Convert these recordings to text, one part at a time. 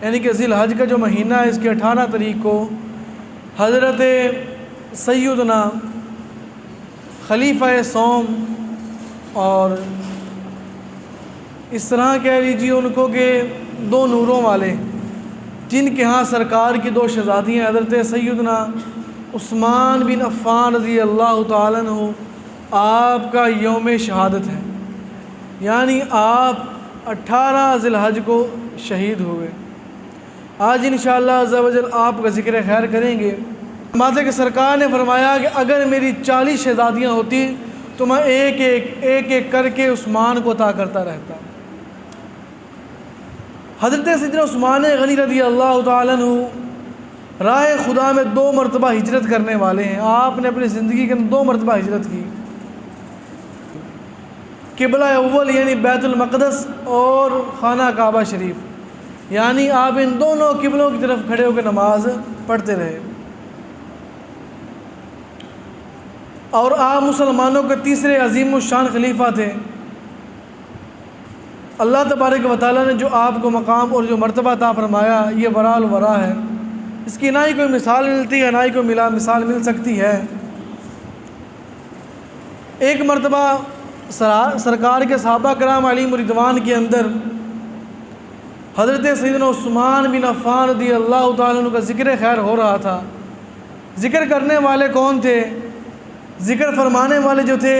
یعنی کہ ذی الحج کا جو مہینہ ہے اس کی 18 تاریخ کو حضرت سیدنا خلیفہ سوم اور اس طرح کہہ لیجیے ان کو کہ 2 نوروں والے جن کے ہاں سرکار کی 2 شہزادیاں حضرت سیدنا عثمان بن عفان رضی اللہ تعالیٰ عنہ آپ کا یوم شہادت ہے، یعنی آپ 18 ذی الحج کو شہید ہوئے۔ آج انشاءاللہ عز و جل آپ کا ذکر خیر کریں گے۔ ماتے کہ سرکار نے فرمایا کہ اگر میری 40 شہزادیاں ہوتی تو میں ایک ایک کر کے عثمان کو عطا کرتا رہتا۔ حضرت سیدنا عثمان غنی رضی اللہ تعالیٰ عنہ راہ خدا میں 2 مرتبہ ہجرت کرنے والے ہیں۔ آپ نے اپنی زندگی کے اندر 2 مرتبہ ہجرت کی، قبلہ اول یعنی بیت المقدس اور خانہ کعبہ شریف، یعنی آپ ان دونوں قبلوں کی طرف کھڑے ہو کے نماز پڑھتے رہے، اور آپ مسلمانوں کے تیسرے عظیم الشان خلیفہ تھے۔ اللہ تبارک و تعالیٰ نے جو آپ کو مقام اور جو مرتبہ عطا فرمایا یہ ورا الورا ہے، اس کی نہ ہی کوئی مثال ملتی ہے نہ ہی کوئی مثال مل سکتی ہے۔ ایک مرتبہ سرکار کے صحابہ کرام علیہم رضوان کے اندر حضرت سیدنا عثمان بن عفان رضی اللہ تعالیٰ عنہ کا ذکر خیر ہو رہا تھا۔ ذکر کرنے والے کون تھے؟ ذکر فرمانے والے جو تھے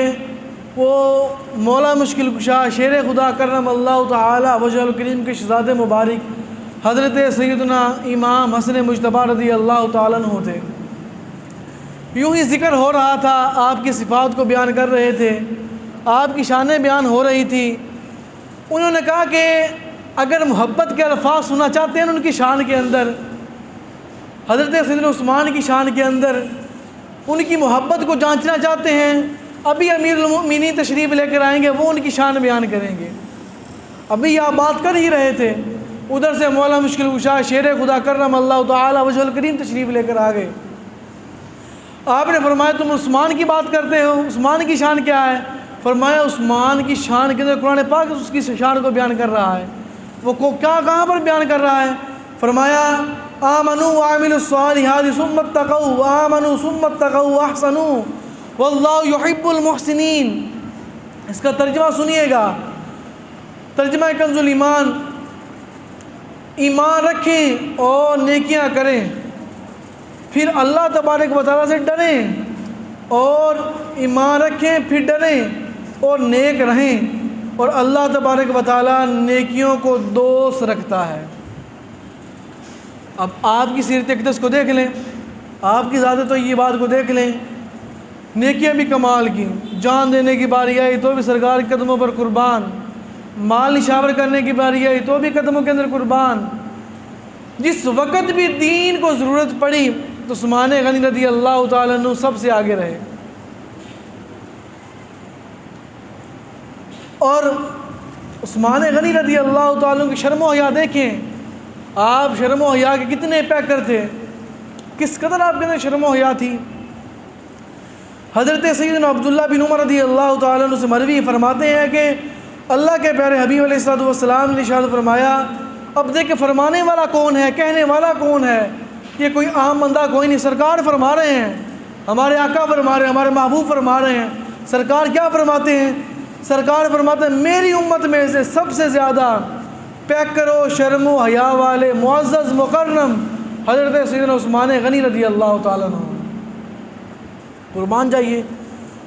وہ مولا مشکل کشا شیر خدا کرم اللہ تعالی وجہ الکریم کے شہزاد مبارک حضرت سیدنا امام حسن مجتبی رضی اللہ تعالیٰ عنہ تھے۔ یوں ہی ذکر ہو رہا تھا، آپ کی صفات کو بیان کر رہے تھے، آپ کی شانیں بیان ہو رہی تھی۔ انہوں نے کہا کہ اگر محبت کے الفاظ سننا چاہتے ہیں ان کی شان کے اندر، حضرت سیدنا عثمان کی شان کے اندر ان کی محبت کو جانچنا چاہتے ہیں، ابھی امیر المؤمنین تشریف لے کر آئیں گے، وہ ان کی شان بیان کریں گے۔ ابھی آپ بات کر ہی رہے تھے، ادھر سے مولا مشکل کشا شیر خدا کرم اللہ تعالی وجہ الکریم تشریف لے کر آ گئے۔ آپ نے فرمایا تم عثمان کی بات کرتے ہو، عثمان کی شان کیا ہے؟ فرمایا عثمان کی شان کے اندر قرآن پاک اس کی شان کو بیان کر رہا ہے۔ وہ کہاں پر بیان کر رہا ہے؟ فرمایا آمنوا وعملوا الصالحات ثم اتقوا وآمنوا ثم اتقوا واحسنوا واللہ یحب المحسنین۔ اس کا ترجمہ سنیے گا، ترجمہ کنز الایمان، ایمان رکھیں اور نیکیاں کریں، پھر اللہ تبارک و تعالیٰ سے ڈریں، اور ایمان رکھیں پھر ڈریں اور نیک رہیں، اور اللہ تبارک و تعالیٰ نیکیوں کو دوست رکھتا ہے۔ اب آپ کی سیرت اقدس کو دیکھ لیں، آپ کی ذات طیبات کو دیکھ لیں، نیکیاں بھی کمال کی، جان دینے کی باری آئی تو بھی سرکار کے قدموں پر قربان، مال نشاور کرنے کی باری آئی تو بھی قدموں کے اندر قربان۔ جس وقت بھی دین کو ضرورت پڑی تو عثمان غنی رضی اللہ تعالیٰ عنہ سب سے آگے رہے۔ اور عثمان غنی رضی اللہ تعالیٰ عنہ کی شرم و حیا دیکھیں، آپ شرم و حیا کے کتنے پیکر تھے، کس قدر آپ کے اندر شرم و حیا تھی۔ حضرت سیدنا عبداللہ بن عمر رضی اللہ تعالیٰ عنہ سے مروی فرماتے ہیں کہ اللہ کے پیارے حبیب علیہ الصلوۃ والسلام نے ارشاد فرمایا، اب دیکھ فرمانے والا کون ہے، کہنے والا کون ہے، یہ کوئی عام بندہ کوئی نہیں، سرکار فرما رہے ہیں، ہمارے آقا فرما رہے ہیں، ہمارے محبوب فرما رہے ہیں۔ سرکار کیا فرماتے ہیں؟ سرکار فرماتے ہیں میری امت میں سے سب سے زیادہ پیکر و شرم و حیا والے معزز مکرم حضرت سیدنا عثمان غنی رضی اللہ تعالیٰ عنہ، قربان جائیے۔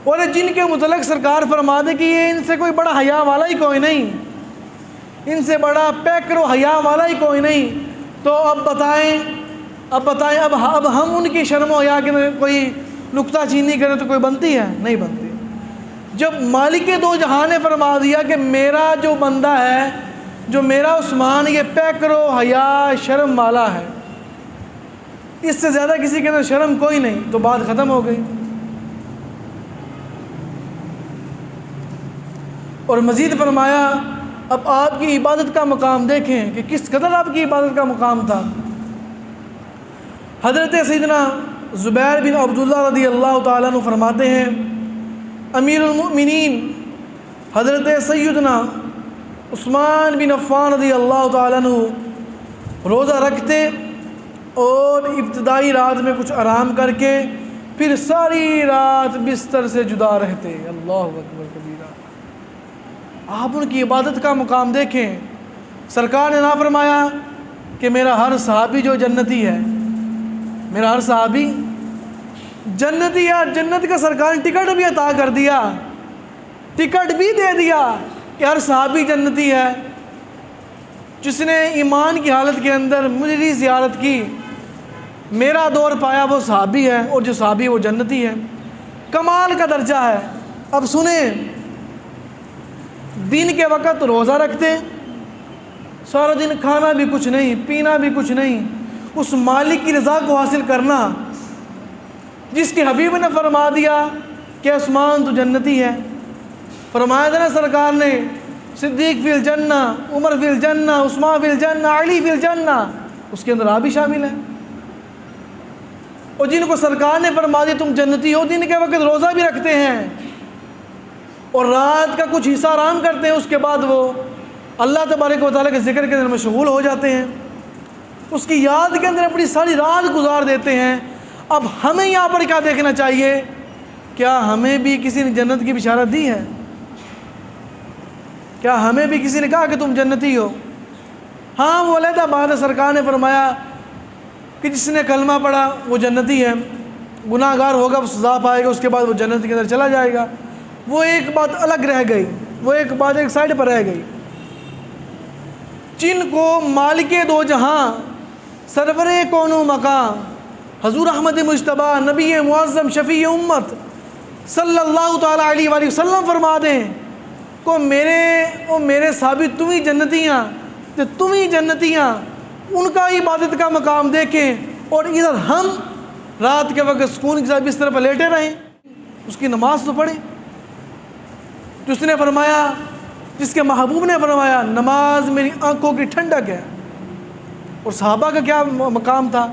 اور جن کے متعلق سرکار فرما دے کہ یہ ان سے کوئی بڑا حیا والا ہی کوئی نہیں، ان سے بڑا پیکر و حیا والا ہی کوئی نہیں، تو اب بتائیں اب ہم ان کی شرم و حیا کے کوئی نکتہ چینی کریں تو کوئی بنتی ہے؟ نہیں بنتی۔ جب مالک دو جہاں نے فرما دیا کہ میرا جو بندہ ہے، جو میرا عثمان، یہ پیکر و حیا شرم والا ہے، اس سے زیادہ کسی کے اندر شرم کوئی نہیں، تو بات ختم ہو گئی۔ اور مزید فرمایا اب آپ کی عبادت کا مقام دیکھیں کہ کس قدر آپ کی عبادت کا مقام تھا۔ حضرت سیدنا زبیر بن عبداللہ رضی اللہ تعالیٰ عنہ فرماتے ہیں امیر المؤمنین حضرت سیدنا عثمان بن عفان رضی اللہ تعالیٰ عنہ روزہ رکھتے اور ابتدائی رات میں کچھ آرام کر کے پھر ساری رات بستر سے جدا رہتے۔ اللہ اکبر کبیرہ۔ آپ ان کی عبادت کا مقام دیکھیں۔ سرکار نے نہ فرمایا کہ میرا ہر صحابی جو جنتی ہے، میرا ہر صحابی جنتی ہے، جنت کا سرکار نے ٹکٹ بھی عطا کر دیا، ٹکٹ بھی دے دیا کہ ہر صحابی جنتی ہے۔ جس نے ایمان کی حالت کے اندر مجھے زیارت کی، میرا دور پایا، وہ صحابی ہے، اور جو صحابی وہ جنتی ہے۔ کمال کا درجہ ہے۔ اب سنیں، دن کے وقت روزہ رکھتے، سارا دن کھانا بھی کچھ نہیں، پینا بھی کچھ نہیں، اس مالک کی رضا کو حاصل کرنا جس کے حبیب نے فرما دیا کہ عثمان تو جنتی ہے۔ فرمایا تھا نا سرکار نے، صدیق فی الجنہ، عمر فی الجنہ، عثمان فی الجنہ، علی فی الجنہ، اس کے اندر آپ بھی شامل ہیں۔ اور جن کو سرکار نے فرما دیا تم جنتی ہو، دن کے وقت روزہ بھی رکھتے ہیں اور رات کا کچھ حصہ آرام کرتے ہیں، اس کے بعد وہ اللہ تبارک و تعالیٰ کے ذکر کے اندر مشغول ہو جاتے ہیں، اس کی یاد کے اندر اپنی ساری رات گزار دیتے ہیں۔ اب ہمیں یہاں پر کیا دیکھنا چاہیے؟ کیا ہمیں بھی کسی نے جنت کی بشارت دی ہے؟ کیا ہمیں بھی کسی نے کہا کہ تم جنتی ہو؟ ہاں، وہ علیحدہ بات ہے، سرکار نے فرمایا کہ جس نے کلمہ پڑھا وہ جنتی ہے، گناہ گار ہوگا، وہ سزا پائے گا، اس کے بعد وہ جنت کے اندر چلا جائے گا۔ وہ ایک بات الگ رہ گئی، وہ ایک بات ایک سائڈ پر رہ گئی۔ جن کو مالک دو جہاں، سرور کون و مقام، حضور احمد مجتبیٰ، نبی معظم، شفیع امت صلی اللہ تعالیٰ علیہ وآلہ وسلم فرما دیں کو میرے ثابت تم ہی جنتیاں، تو تم ہی جنتیاں، ان کا عبادت کا مقام دیکھیں، اور ادھر ہم رات کے وقت سکون کے ساتھ بستر پر لیٹے رہیں، اس کی نماز تو پڑھیں۔ جس نے فرمایا، جس کے محبوب نے فرمایا، نماز میری آنکھوں کی ٹھنڈک ہے۔ اور صحابہ کا کیا مقام تھا،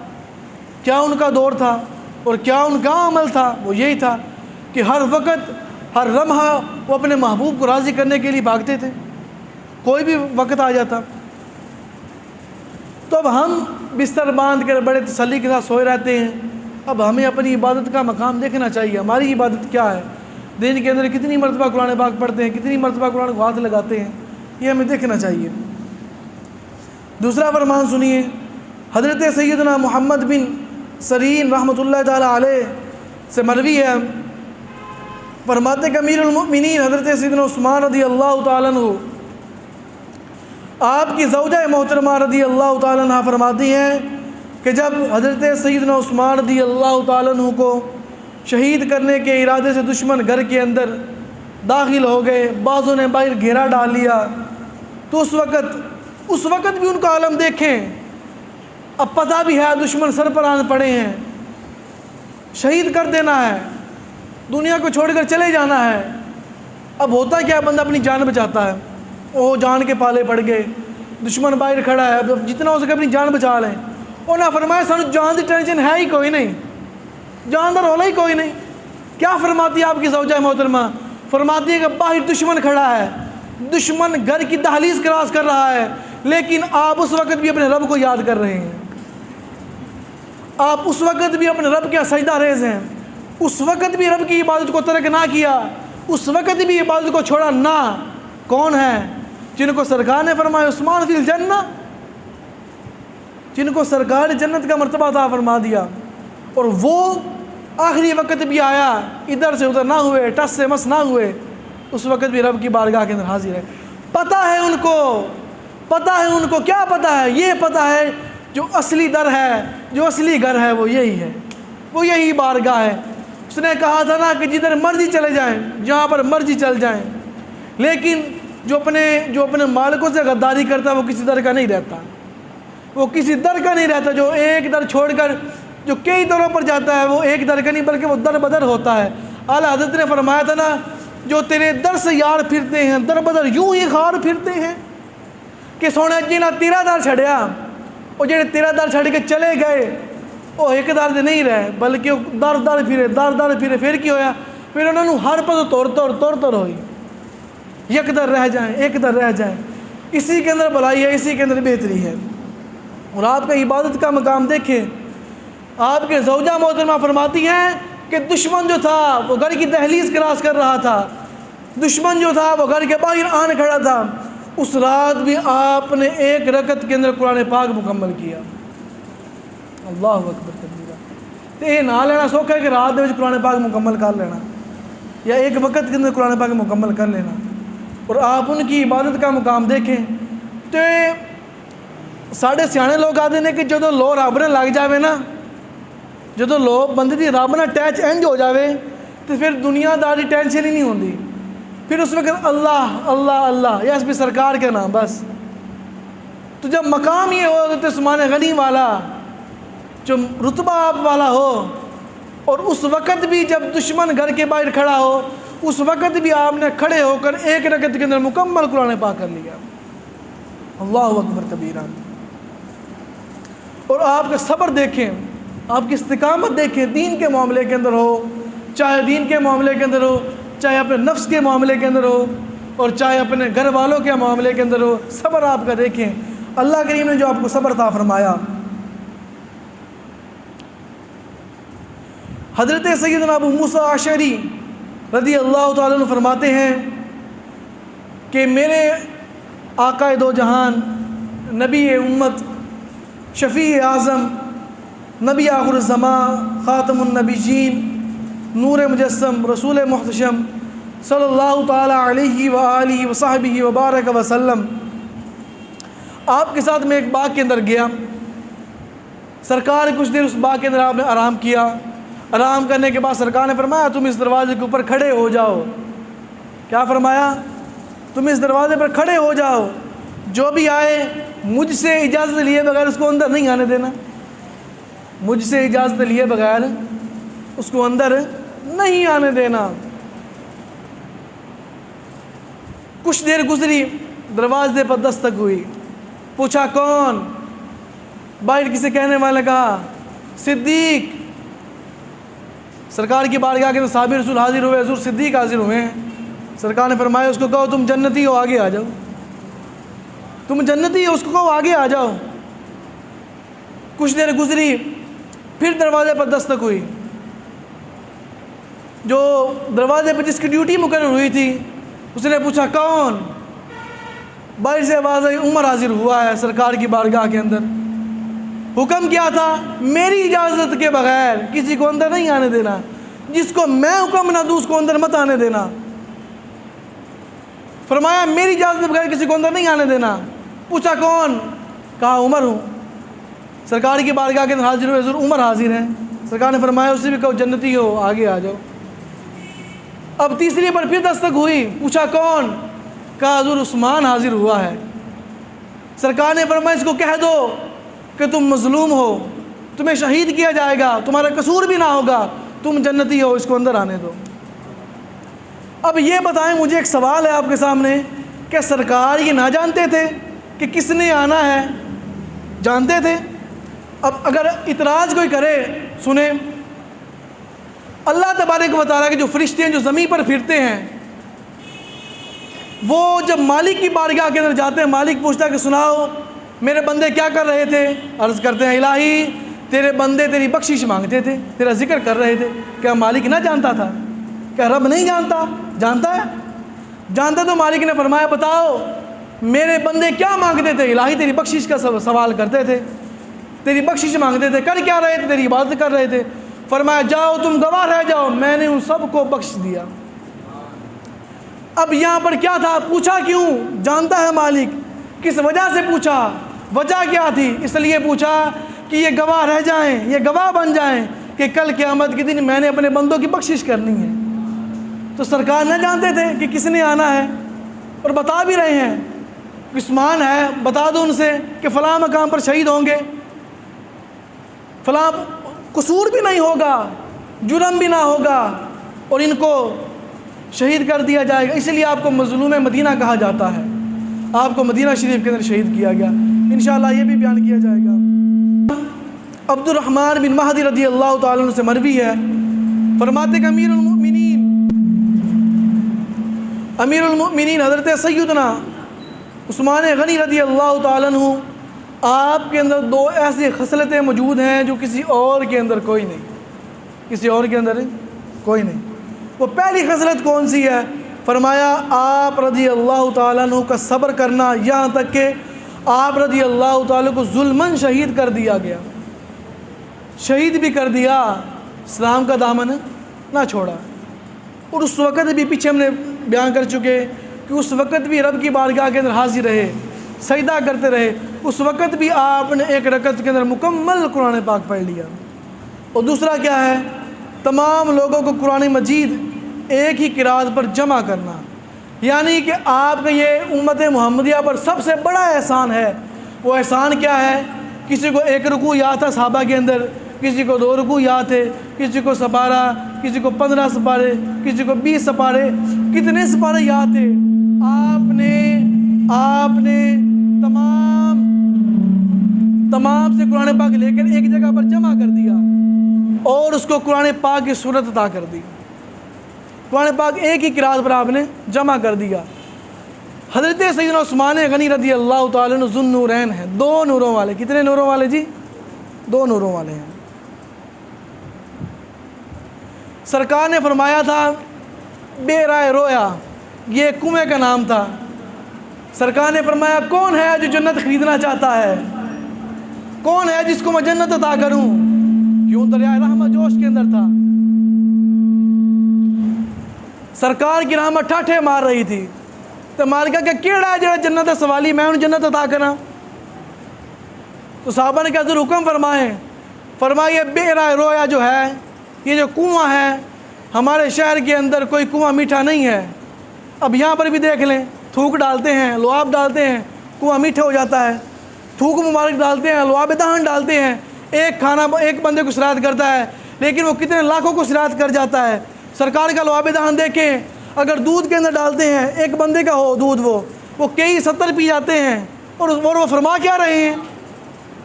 کیا ان کا دور تھا، اور کیا ان کا عمل تھا؟ وہ یہی تھا کہ ہر وقت، ہر لمحہ وہ اپنے محبوب کو راضی کرنے کے لیے بھاگتے تھے، کوئی بھی وقت آ جاتا۔ تو اب ہم بستر باندھ کر بڑے تسلی کے ساتھ سوئے رہتے ہیں۔ اب ہمیں اپنی عبادت کا مقام دیکھنا چاہیے، ہماری عبادت کیا ہے، دن کے اندر کتنی مرتبہ قرآن پاک پڑھتے ہیں، کتنی مرتبہ قرآن کو ہاتھ لگاتے ہیں، یہ ہمیں دیکھنا چاہیے۔ دوسرا فرمان سنیے، حضرت سیدنا محمد بن سرین رحمۃ اللہ تعالیٰ علیہ سے مروی ہے، فرماتے کہ امیر المؤمنین حضرت سیدنا عثمان رضی اللہ تعالیٰ عنہ، آپ کی زوجہ محترمہ رضی اللہ تعالیٰ عنہ فرماتی ہیں کہ جب حضرت سیدنا عثمان رضی اللہ تعالیٰ عنہ کو شہید کرنے کے ارادے سے دشمن گھر کے اندر داخل ہو گئے، بعضوں نے باہر گھیرا ڈال لیا، تو اس وقت بھی ان کا عالم دیکھیں۔ اب پتہ بھی ہے دشمن سر پر آن پڑے ہیں، شہید کر دینا ہے، دنیا کو چھوڑ کر چلے جانا ہے۔ اب ہوتا کیا، بندہ اپنی جان بچاتا ہے، وہ جان کے پالے پڑ گئے، دشمن باہر کھڑا ہے، اب جتنا ہو سکے اپنی جان بچا لیں۔ اور نہ فرمایا سانو جان دی ٹینشن ہے ہی کوئی نہیں، جان دا رولا ہی کوئی نہیں۔ کیا فرماتی ہے آپ کی زوجہ محترمہ؟ فرماتی ہے کہ باہر دشمن کھڑا ہے، دشمن گھر کی دہلیز کراس کر رہا ہے، لیکن آپ اس وقت بھی اپنے رب کو یاد کر رہے ہیں، آپ اس وقت بھی اپنے رب کے سجدہ ریز ہیں، اس وقت بھی رب کی عبادت کو ترک نہ کیا، اس وقت بھی عبادت کو چھوڑا نہ۔ کون ہے؟ جن کو سرکار نے فرمایا عثمان فی الجنہ، جن کو سرکار نے جنت کا مرتبہ عطا فرما دیا، اور وہ آخری وقت بھی آیا، ادھر سے ادھر نہ ہوئے، ٹس سے مس نہ ہوئے، اس وقت بھی رب کی بارگاہ کے اندر حاضر ہے۔ پتہ ہے ان کو کیا پتہ ہے؟ یہ پتہ ہے جو اصلی در ہے، جو اصلی گھر ہے، وہ یہی ہے، وہ یہی بارگاہ ہے۔ اس نے کہا تھا نا کہ جدھر مرضی چلے جائیں، جہاں پر مرضی چل جائیں، لیکن جو اپنے مالکوں سے غداری کرتا ہے وہ کسی در کا نہیں رہتا، وہ کسی در کا نہیں رہتا۔ جو ایک در چھوڑ کر جو کئی دروں پر جاتا ہے، وہ ایک در کا نہیں بلکہ وہ در بدر ہوتا ہے۔ اعلیٰ حضرت نے فرمایا تھا نا، جو تیرے در سے یار پھرتے ہیں، در بدر یوں ہی خار پھرتے ہیں کہ سونے جی نہ تیرا در چھڑیا، اور جڑے تیرا در چھڑ کے چلے گئے وہ ایک در دے نہیں رہے بلکہ در پھرے، پھر کی ہویا؟ پھر انہوں نے ہر پس توڑ ہوئی، یک در رہ جائیں، ایک در رہ جائیں۔ اسی کے اندر بھلائی ہے، اسی کے اندر بہتری ہے۔ اور آپ کا عبادت کا مقام دیکھیں، آپ کے زوجہ محترمہ فرماتی ہیں کہ دشمن جو تھا وہ گھر کی دہلیز کراس کر رہا تھا، دشمن جو تھا وہ گھر کے باہر آن کھڑا تھا، اس رات بھی آپ نے 1 رکعت کے اندر قرآن پاک مکمل کیا۔ اللہ اکبر کبیرہ۔ تو یہ نہ لینا سوکھا ہے کہ رات میں قرآن پاک مکمل کر لینا یا 1 وقت کے اندر قرآن پاک مکمل کر لینا، اور آپ ان کی عبادت کا مقام دیکھیں۔ تو ساڑھے سیانے لوگ آتے ہیں کہ جدو لو رب نے لگ جاوے نا، جدو لو بندے دی رب نہ ٹیچ انج ہو جاوے تو پھر دنیا داری ٹینشن ہی نہیں ہوندی، پھر اس وقت اللہ اللہ اللہ یا اس بھی سرکار کے نام بس۔ تو جب مقام یہ ہو حضرت عثمان غنی والا، جو رتبہ آپ والا ہو، اور اس وقت بھی جب دشمن گھر کے باہر کھڑا ہو، اس وقت بھی آپ نے کھڑے ہو کر 1 رکعت کے اندر مکمل قرآن پاک کر لیا۔ اللہ اکبر کبیرہ۔ اور آپ کا صبر دیکھیں، آپ کی استقامت دیکھیں، دین کے معاملے کے اندر ہو، چاہے دین کے معاملے کے اندر ہو، چاہے اپنے نفس کے معاملے کے اندر ہو، اور چاہے اپنے گھر والوں کے معاملے کے اندر ہو، صبر آپ کا دیکھیں۔ اللہ کریم نے جو آپ کو صبر عطا فرمایا۔ حضرت سیدنا ابو موسیٰ اشعری رضی اللہ تعالیٰ عنہ فرماتے ہیں کہ میرے آقا دو جہان، نبی امت، شفیع اعظم، نبی آخر الزمان، خاتم النبیین، نور مجسم، رسول محتشم صلی اللہ تعالیٰ علیہ وآلہ وصحبہ وبارک وسلم، آپ کے ساتھ میں ایک باغ کے اندر گیا۔ سرکار کچھ دیر اس باغ کے اندر آپ نے آرام کیا۔ آرام کرنے کے بعد سرکار نے فرمایا تم اس دروازے کے اوپر کھڑے ہو جاؤ۔ کیا فرمایا؟ تم اس دروازے پر کھڑے ہو جاؤ، جو بھی آئے مجھ سے اجازت لیے بغیر اس کو اندر نہیں آنے دینا، مجھ سے اجازت لیے بغیر اس کو اندر نہیں آنے دینا۔ کچھ دیر گزری، دروازے پر دستک ہوئی، پوچھا کون؟ باہر کسی کہنے والے نے کہا صدیق۔ سرکار کی بارگاہ کے اندر صحابی رسول حاضر ہوئے، حضور صدیق حاضر ہوئے ہیں۔ سرکار نے فرمایا اس کو کہو تم جنتی ہو، آگے آ جاؤ، تم جنتی ہو، اس کو کہو آگے آ جاؤ۔ کچھ دیر گزری، پھر دروازے پر دستک ہوئی۔ جو دروازے پر جس کی ڈیوٹی مقرر ہوئی تھی اس نے پوچھا کون؟ باہر سے آواز آئی عمر حاضر ہوا ہے سرکار کی بارگاہ کے اندر۔ حکم کیا تھا؟ میری اجازت کے بغیر کسی کو اندر نہیں آنے دینا، جس کو میں حکم نہ دوں اس کو اندر مت آنے دینا۔ فرمایا میری اجازت کے بغیر کسی کو اندر نہیں آنے دینا۔ پوچھا کون؟ کہا عمر ہوں۔ سرکار کی بارگاہ کے اندر حاضر ہوئے، حضور عمر حاضر ہیں۔ سرکار نے فرمایا اسے بھی کہو جنتی ہو، آگے آ جاؤ۔ اب تیسری بار پھر دستک ہوئی، پوچھا کون؟ کہا حضور عثمان حاضر ہوا ہے۔ سرکار نے فرمایا اس کو کہہ دو کہ تم مظلوم ہو، تمہیں شہید کیا جائے گا، تمہارا قصور بھی نہ ہوگا، تم جنتی ہو، اس کو اندر آنے دو۔ اب یہ بتائیں، مجھے ایک سوال ہے آپ کے سامنے، کہ سرکار یہ نہ جانتے تھے کہ کس نے آنا ہے؟ جانتے تھے۔ اب اگر اعتراض کوئی کرے، سنیں، اللہ تبارک و تعالیٰ کے جو فرشتے ہیں جو زمین پر پھرتے ہیں، وہ جب مالک کی بارگاہ کے اندر جاتے ہیں، مالک پوچھتا ہے کہ سناؤ میرے بندے کیا کر رہے تھے؟ عرض کرتے ہیں الہی تیرے بندے تیری بخشش مانگتے تھے، تیرا ذکر کر رہے تھے۔ کیا مالک نہ جانتا تھا؟ کیا رب نہیں جانتا؟ جانتا ہے، جانتا۔ تو مالک نے فرمایا بتاؤ میرے بندے کیا مانگتے تھے؟ الہی تیری بخشش کا سوال کرتے تھے، تیری بخشش مانگتے تھے۔ کر کیا رہے تھے؟ تیری عبادت کر رہے تھے۔ فرمایا جاؤ تم گواہ رہ جاؤ، میں نے ان سب کو بخش دیا۔ اب یہاں پر کیا تھا؟ پوچھا کیوں؟ جانتا ہے مالک، کس وجہ سے پوچھا، وجہ کیا تھی؟ اس لیے پوچھا کہ یہ گواہ رہ جائیں، یہ گواہ بن جائیں کہ کل قیامت کے دن میں نے اپنے بندوں کی بخشش کرنی ہے۔ تو سرکار نہ جانتے تھے کہ کس نے آنا ہے، اور بتا بھی رہے ہیں عثمان ہے، بتا دو ان سے کہ فلاں مقام پر شہید ہوں گے، فلاں قصور بھی نہیں ہوگا، جرم بھی نہ ہوگا، اور ان کو شہید کر دیا جائے گا۔ اس لیے آپ کو مظلوم مدینہ کہا جاتا ہے، آپ کو مدینہ شریف کے اندر شہید کیا گیا۔ انشاءاللہ یہ بھی بیان کیا جائے گا۔ عبد الرحمن بن مہدی رضی اللہ تعالیٰ عنہ سے مروی ہے، فرماتے کہ امیر المؤمنین حضرت سیدنا عثمان غنی رضی اللہ تعالیٰ عنہ آپ کے اندر دو ایسی خصلتیں موجود ہیں جو کسی اور کے اندر کوئی نہیں، کسی اور کے اندر کوئی نہیں۔ وہ پہلی خصلت کون سی ہے؟ فرمایا آپ رضی اللہ تعالیٰ عنہ کا صبر کرنا، یہاں تک کہ آپ رضی اللہ تعالیٰ کو ظلماً شہید کر دیا گیا، شہید بھی کر دیا، اسلام کا دامن نہ چھوڑا۔ اور اس وقت بھی پیچھے ہم نے بیان کر چکے کہ اس وقت بھی رب کی بارگاہ کے اندر حاضر رہے، سجدہ کرتے رہے، اس وقت بھی آپ نے ایک رکعت کے اندر مکمل قرآن پاک پڑھ لیا۔ اور دوسرا کیا ہے؟ تمام لوگوں کو قرآن مجید ایک ہی قرات پر جمع کرنا، یعنی کہ آپ کا یہ امت محمدیہ پر سب سے بڑا احسان ہے۔ وہ احسان کیا ہے؟ کسی کو ایک رکوع یاد تھا صحابہ کے اندر، کسی کو 2 رکوع یاد تھے، کسی کو سپارہ، کسی کو 15 سپارے، کسی کو 20 سپارے، کتنے سپارے یاد تھے؟ آپ نے تمام سے قرآن پاک لے کر ایک جگہ پر جمع کر دیا اور اس کو قرآن پاک کی صورت عطا کر دی۔ قرآن پاک ایک ہی قرات پر آپ نے جمع کر دیا۔ حضرت سیدنا عثمان غنی رضی اللہ تعالیٰ عنہ ذو النورین ہیں، 2 نوروں والے۔ کتنے نوروں والے جی؟ 2 نوروں والے ہیں۔ سرکار نے فرمایا تھا بئر رویا، یہ کنویں کا نام تھا۔ سرکار نے فرمایا کون ہے جو جنت خریدنا چاہتا ہے؟ کون ہے جس کو میں جنت عطا کروں؟ کیوں دریائے رحمت جوش کے اندر تھا۔ سرکار کی رحمت ٹھاٹھے مار رہی تھی تو مالکہ کہ کیڑا ہے جڑا جنت سوالی میں انہوں جنت عطا کرنا؟ تو صحابہ نے کہا حضور حکم فرمائیں۔ فرمائے بئر رویا جو ہے، یہ جو کنواں ہے، ہمارے شہر کے اندر کوئی کنواں میٹھا نہیں ہے۔ اب یہاں پر بھی دیکھ لیں، تھوک ڈالتے ہیں، لعاب ڈالتے ہیں، کنواں میٹھا ہو جاتا ہے۔ تھوک مبارک ڈالتے ہیں، لعاب دہن ڈالتے ہیں، ایک کھانا ایک بندے کو سرایت کرتا ہے لیکن وہ کتنے لاکھوں کو سرایت کر جاتا ہے۔ سرکار کا لعاب دہن دیکھیں، اگر دودھ کے اندر ڈالتے ہیں، ایک بندے کا ہو دودھ، وہ کئی 70 پی جاتے ہیں۔ اور وہ فرما کیا رہے ہیں؟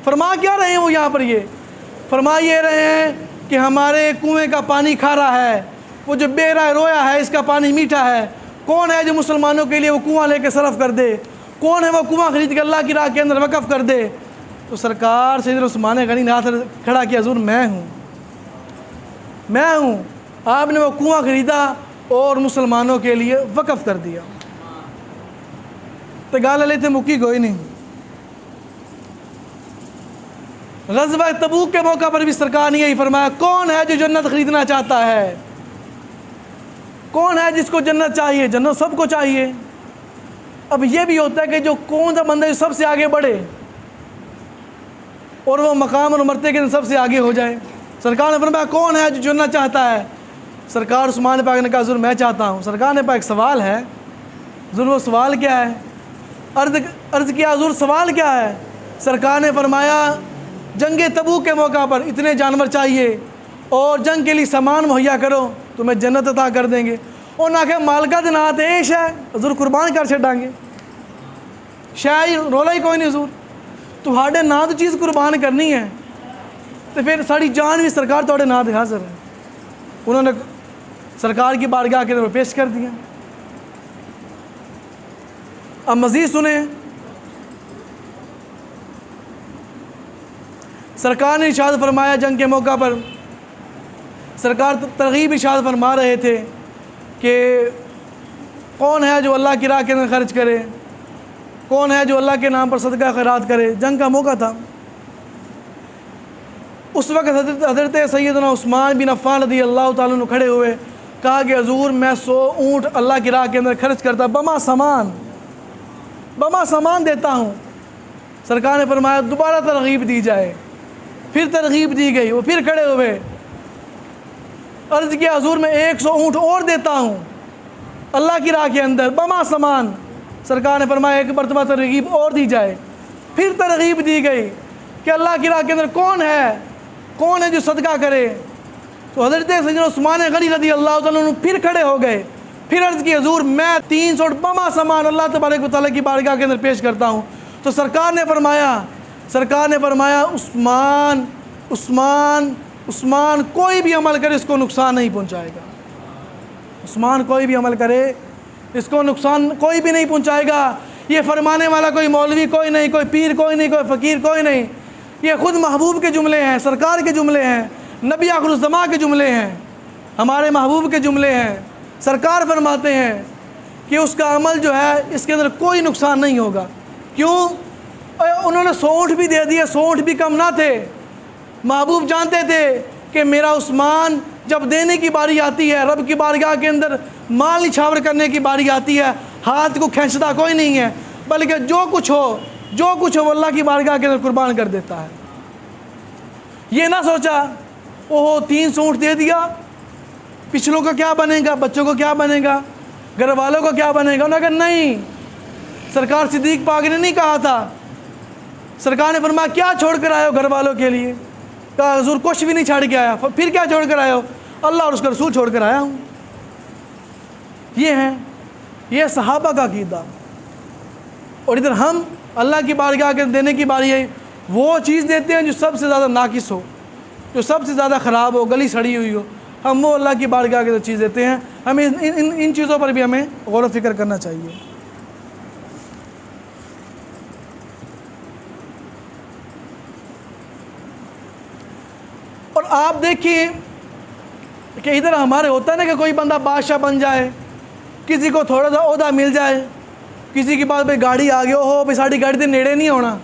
فرما کیا رہے ہیں وہ یہاں پر؟ یہ فرما یہ رہے ہیں کہ ہمارے کنویں کا پانی کھارا ہے، وہ جو بئر رویا ہے اس کا پانی میٹھا ہے۔ کون ہے جو مسلمانوں کے لیے وہ کنواں لے کے صرف کر دے؟ کون ہے وہ کنواں خرید کے اللہ کی راہ کے اندر وقف کر دے؟ تو سرکار سیدنا عثمان غنی نے ہاتھ کھڑا کیا، حضور میں ہوں۔ آپ نے وہ کنواں خریدا اور مسلمانوں کے لیے وقف کر دیا۔ تو گال علیہ تھے مکی کوئی نہیں۔ غزوہ تبوک کے موقع پر بھی سرکار نے یہی فرمایا کون ہے جو جنت خریدنا چاہتا ہے؟ کون ہے جس کو جنت چاہیے؟ جنت سب کو چاہیے۔ اب یہ بھی ہوتا ہے کہ جو کون سا بندہ سب سے آگے بڑھے اور وہ مقام اور مرتبے کے سب سے آگے ہو جائے۔ سرکار نے فرمایا کون ہے جو جنت چاہتا ہے؟ سرکار عثمان پاک نے کہا حضور میں چاہتا ہوں۔ سرکار نے پاک ایک سوال ہے، حضور وہ سوال کیا ہے؟ عرض کیا حضور سوال کیا ہے؟ سرکار نے فرمایا جنگ تبوک کے موقع پر اتنے جانور چاہیے اور جنگ کے لیے سامان مہیا کرو، تمہیں جنت عطا کر دیں گے۔ اور نہ کہ مالکہ دنات عیش ہے، حضور قربان کر چھڑیں گے، شاید رولا ہی کوئی نہیں حضور، تہاڈے نام تو چیز قربان کرنی ہے تو پھر ساری جان بھی سرکار تہاڈے نام تے حاضر ہے۔ انہوں نے سرکار کی بارگاہ کے اندر پیش کر دیا۔ اب مزید سنیں، سرکار نے ارشاد فرمایا جنگ کے موقع پر، سرکار ترغیب ارشاد فرما رہے تھے کہ کون ہے جو اللہ کی راہ کے اندر خرچ کرے، کون ہے جو اللہ کے نام پر صدقہ خیرات کرے۔ جنگ کا موقع تھا، اس وقت حضرت سیدنا عثمان بن عفان رضی اللہ تعالیٰ عنہ کھڑے ہوئے، کہا کہ حضور میں 100 اونٹ اللہ کی راہ کے اندر خرچ کرتا، بما سامان دیتا ہوں۔ سرکار نے فرمایا دوبارہ ترغیب دی جائے، پھر ترغیب دی گئی، وہ پھر کھڑے ہوئے، عرض کیا حضور میں 100 اونٹ اور دیتا ہوں اللہ کی راہ کے اندر بما سامان۔ سرکار نے فرمایا ایک مرتبہ ترغیب اور دی جائے، پھر ترغیب دی گئی کہ اللہ کی راہ کے اندر کون ہے جو صدقہ کرے۔ تو حضرت سیدنا عثمان غنی رضی اللہ تعالیٰ عنہ پھر کھڑے ہو گئے، پھر عرض کی حضور میں 300 بما سامان اللہ تبارک و تعالیٰ کی بارگاہ کے اندر پیش کرتا ہوں۔ تو سرکار نے فرمایا عثمان کوئی بھی عمل کرے اس کو نقصان نہیں پہنچائے گا، عثمان کوئی بھی عمل کرے اس کو نقصان کوئی بھی نہیں پہنچائے گا، یہ فرمانے والا کوئی مولوی کوئی نہیں، کوئی پیر کوئی نہیں، کوئی فقیر کوئی نہیں، یہ خود محبوب کے جملے ہیں، سرکار کے جملے ہیں، نبی آخر الزماں کے جملے ہیں، ہمارے محبوب کے جملے ہیں۔ سرکار فرماتے ہیں کہ اس کا عمل جو ہے اس کے اندر کوئی نقصان نہیں ہوگا۔ کیوں؟ انہوں نے سونٹ بھی دے دیا، سونٹ بھی کم نہ تھے۔ محبوب جانتے تھے کہ میرا عثمان جب دینے کی باری آتی ہے، رب کی بارگاہ کے اندر مال نچھاور کرنے کی باری آتی ہے، ہاتھ کو کھینچتا کوئی نہیں ہے، بلکہ جو کچھ ہو وہ اللہ کی بارگاہ کے اندر قربان کر دیتا ہے۔ یہ نہ سوچا اوہ 3 سونٹ دے دیا، پچھلوں کا کیا بنے گا، بچوں کو کیا بنے گا، گھر والوں کو کیا بنے گا۔ انہوں نے کہا نہیں، سرکار صدیق پاک نے نہیں کہا تھا۔ سرکار نے فرمایا کیا چھوڑ کر آئے ہو گھر والوں کے لیے؟ کہا حضور کچھ بھی نہیں چھوڑ کے آیا۔ پھر کیا چھوڑ کر آئے ہو؟ اللہ اور اس کا رسول چھوڑ کر آیا ہوں۔ یہ صحابہ کا عقیدہ۔ اور ادھر ہم اللہ کی بارگاہ کے دینے کی باری ہے، وہ چیز دیتے ہیں جو سب سے زیادہ ناقص ہو، جو سب سے زیادہ خراب ہو، گلی سڑی ہوئی ہو، ہم وہ اللہ کی بارگاہ کے چیز دیتے ہیں۔ ہمیں ان چیزوں پر بھی ہمیں غور و فکر کرنا چاہیے۔ اور آپ دیکھیے کہ ادھر ہمارے ہوتا ہے نا کہ کوئی بندہ بادشاہ بن جائے، کسی کو تھوڑا سا عہدہ مل جائے، کسی کے پاس بھائی گاڑی آ گئی، ہو بھائی ساری گاڑی دے نیڑے نہیں ہونا،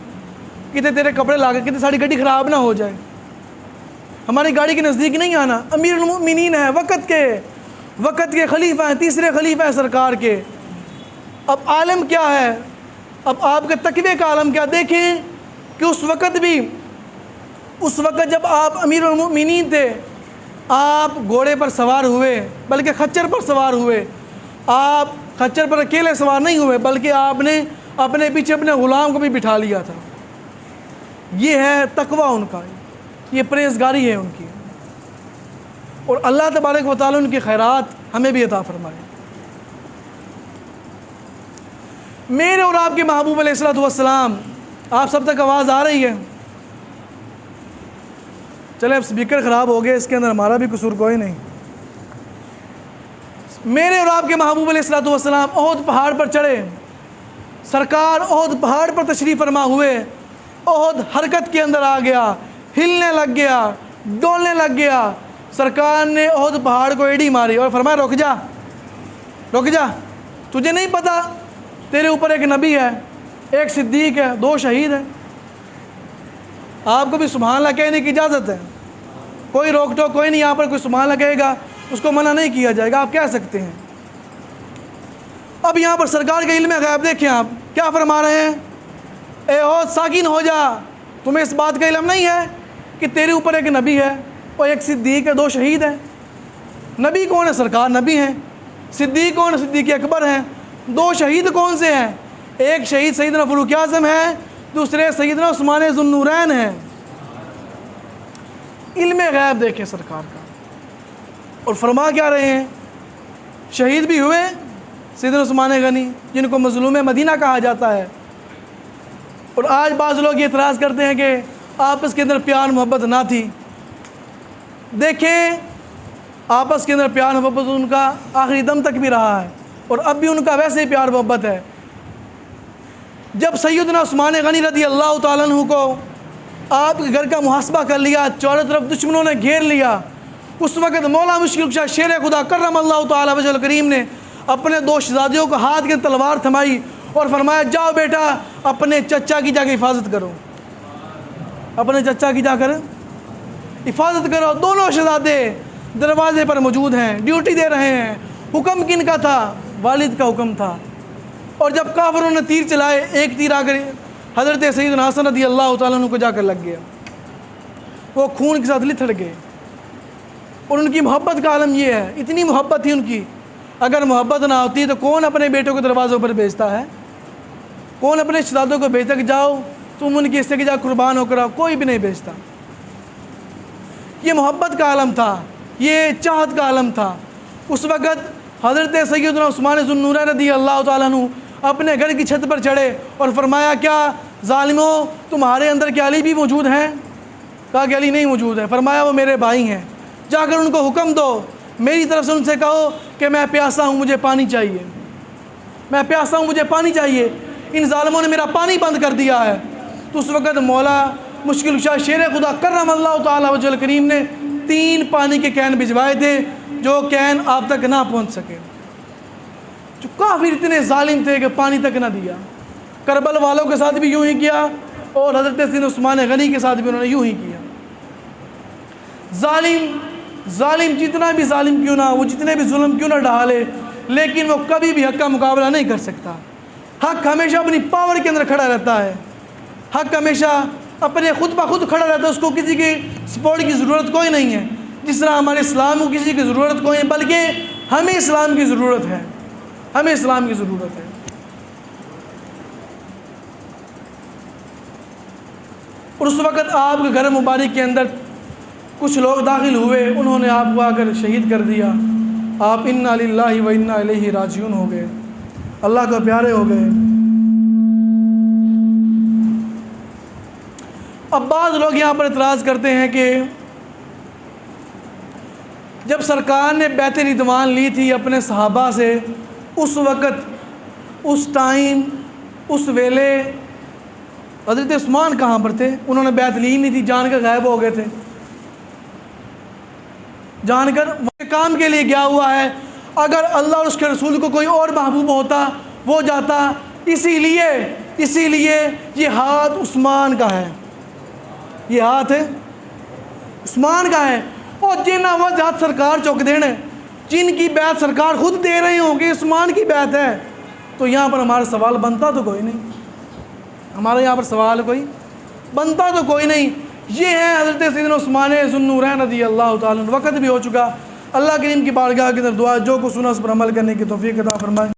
کتنے تیرے کپڑے لا کے کتنے ساری گاڑی خراب نہ ہو جائے، ہماری گاڑی کے نزدیک نہیں آنا۔ امیر المؤمنین ہے، وقت کے خلیفہ ہیں، تیسرے خلیفہ ہیں سرکار کے۔ اب عالم کیا ہے، اب آپ کے تقوی کا عالم کیا؟ دیکھیں کہ اس وقت جب آپ امیر المؤمنین تھے، آپ گھوڑے پر سوار ہوئے، بلکہ خچر پر سوار ہوئے۔ آپ خچر پر اکیلے سوار نہیں ہوئے، بلکہ آپ نے اپنے پیچھے اپنے غلام کو بھی بٹھا لیا تھا۔ یہ ہے تقوی ان کا، یہ پرہیزگاری ہے ان کی، اور اللہ تبارک و تعالیٰ ان کی خیرات ہمیں بھی عطا فرمائے۔ میرے اور آپ کے محبوب علیہ الصلوۃ والسلام، آپ سب تک آواز آ رہی ہے؟ چلے اب سپیکر خراب ہو گئے، اس کے اندر ہمارا بھی قصور کوئی نہیں۔ میرے اور آپ کے محبوب علیہ الصلوۃ والسلام احد پہاڑ پر چڑھے، سرکار احد پہاڑ پر تشریف فرما ہوئے، احد حرکت کے اندر آ گیا، ہلنے لگ گیا، ڈولنے لگ گیا۔ سرکار نے احد پہاڑ کو ایڑی ماری اور فرمایا رک جا، تجھے نہیں پتا تیرے اوپر ایک نبی ہے، ایک صدیق ہے، 2 شہید ہیں۔ آپ کو بھی سبحان اللہ کہنے کی اجازت ہے، کوئی روک ٹوک کوئی نہیں، یہاں پر کوئی سبحان اللہ کہے گا اس کو منع نہیں کیا جائے گا، آپ کہہ سکتے ہیں۔ اب یہاں پر سرکار کا علم غیب دیکھیں، آپ کیا فرما رہے ہیں؟ اے احد ساکن ہو جا، تمہیں اس بات کا علم نہیں ہے کہ تیرے اوپر ایک نبی ہے اور ایک صدیق ہے، 2 شہید ہیں۔ نبی کون ہے؟ سرکار نبی ہیں۔ صدیق کون ہے؟ صدیق اکبر ہیں۔ 2 شہید کون سے ہیں؟ ایک شہید سیدنا فاروق اعظم ہے، دوسرے سیدنا عثمان ذو النورین ہیں۔ علم غیب دیکھیں سرکار کا، اور فرما کیا رہے ہیں؟ شہید بھی ہوئے سیدنا عثمان غنی، جن کو مظلوم مدینہ کہا جاتا ہے۔ اور آج بعض لوگ یہ اعتراض کرتے ہیں کہ آپس کے اندر پیار محبت نہ تھی۔ دیکھیں آپس کے اندر پیار محبت ان کا آخری دم تک بھی رہا ہے، اور اب بھی ان کا ویسے ہی پیار محبت ہے۔ جب سیدنا عثمان غنی رضی اللہ تعالیٰ عنہ کو آپ کے گھر کا محاسبہ کر لیا، چاروں طرف دشمنوں نے گھیر لیا، اس وقت مولا مشکل کشا شیر خدا کرم اللہ تعالیٰ وجہ الکریم نے اپنے 2 شہزادیوں کو ہاتھ کے تلوار تھمائی اور فرمایا جاؤ بیٹا اپنے چچا کی جا کے حفاظت کرو، اپنے چچا کی جا کر حفاظت کرو۔ دونوں شہزادے دروازے پر موجود ہیں، ڈیوٹی دے رہے ہیں۔ حکم کن کا تھا؟ والد کا حکم تھا۔ اور جب کافروں نے تیر چلائے، ایک تیر آ کر حضرت سیدنا حسن رضی اللہ تعالیٰ عنہ کو جا کر لگ گیا، وہ خون کے ساتھ لتھڑ گئے۔ اور ان کی محبت کا عالم یہ ہے، اتنی محبت تھی ان کی، اگر محبت نہ ہوتی تو کون اپنے بیٹوں کو دروازوں پر بھیجتا ہے؟ کون اپنے شہزادوں کو بھیجتا کہ جاؤ تم ان کے حصے کی جا قربان ہو کر آؤ؟ کوئی بھی نہیں بھیجتا۔ یہ محبت کا عالم تھا، یہ چاہت کا عالم تھا۔ اس وقت حضرت سیدنا عثمان ذو النورین رضی اللہ تعالیٰ عنہ اپنے گھر کی چھت پر چڑھے اور فرمایا کیا ظالموں تمہارے اندر کیا علی بھی موجود ہیں؟ کہا کہ علی نہیں موجود ہے۔ فرمایا وہ میرے بھائی ہیں، جا کر ان کو حکم دو، میری طرف سے ان سے کہو کہ میں پیاسا ہوں، مجھے پانی چاہیے، میں پیاسا ہوں، مجھے پانی چاہیے۔ ان ظالموں نے میرا پانی بند کر دیا ہے۔ تو اس وقت مولا مشکل کشا شیر خدا کرم اللہ تعالیٰ وجہ کریم نے 3 پانی کے کین بھجوائے تھے، جو کین آپ تک نہ پہنچ سکے، جو کافر اتنے ظالم تھے کہ پانی تک نہ دیا۔ کربل والوں کے ساتھ بھی یوں ہی کیا، اور حضرت سیدنا عثمان غنی کے ساتھ بھی انہوں نے یوں ہی کیا۔ ظالم جتنا بھی ظالم کیوں نہ، وہ جتنے بھی ظلم کیوں نہ ڈھالے، لیکن وہ کبھی بھی حق کا مقابلہ نہیں کر سکتا۔ حق ہمیشہ اپنی پاور کے اندر کھڑا رہتا ہے، حق ہمیشہ اپنے خود بخود کھڑا رہتا ہے، اس کو کسی کی سپورٹ کی ضرورت کوئی نہیں ہے۔ جس طرح ہمارے اسلام کو کسی کی ضرورت کوئی نہیں، بلکہ ہمیں اسلام کی ضرورت ہے، ہمیں اسلام کی ضرورت ہے۔ اور اس وقت آپ کے گھر مبارک کے اندر کچھ لوگ داخل ہوئے، انہوں نے آپ کو آ کر شہید کر دیا۔ آپ انا للہ و انا الیہ راجعون ہو گئے، اللہ کو پیارے ہو گئے۔ اب بعض لوگ یہاں پر اعتراض کرتے ہیں کہ جب سرکار نے بیعت رضوان لی تھی اپنے صحابہ سے، اس وقت، اس ٹائم، اس ویلے حضرت عثمان کہاں پر تھے؟ انہوں نے بیعت لی نہیں تھی، جان کر غائب ہو گئے تھے، جان کر کام کے لیے گیا ہوا ہے۔ اگر اللہ اور اس کے رسول کو کوئی اور محبوب ہوتا وہ جاتا۔ اسی لیے یہ ہاتھ عثمان کا ہے، یہ ہاتھ عثمان کا ہے۔ اور جن آواز ہاتھ سرکار چوک دینے، جن کی بیعت سرکار خود دے رہے ہوں کہ عثمان کی بیعت ہے، تو یہاں پر ہمارا سوال بنتا تو کوئی نہیں، ہمارا یہاں پر سوال کوئی بنتا تو کوئی نہیں۔ یہ ہے حضرت سیدنا عثمان ذو النورین رضی اللہ تعالیٰ عنہ۔ وقت بھی ہو چکا، اللہ کریم کی بارگاہ کے اندر دعا، جو کو سنا اس پر عمل کرنے کی توفیق عطا فرمائے۔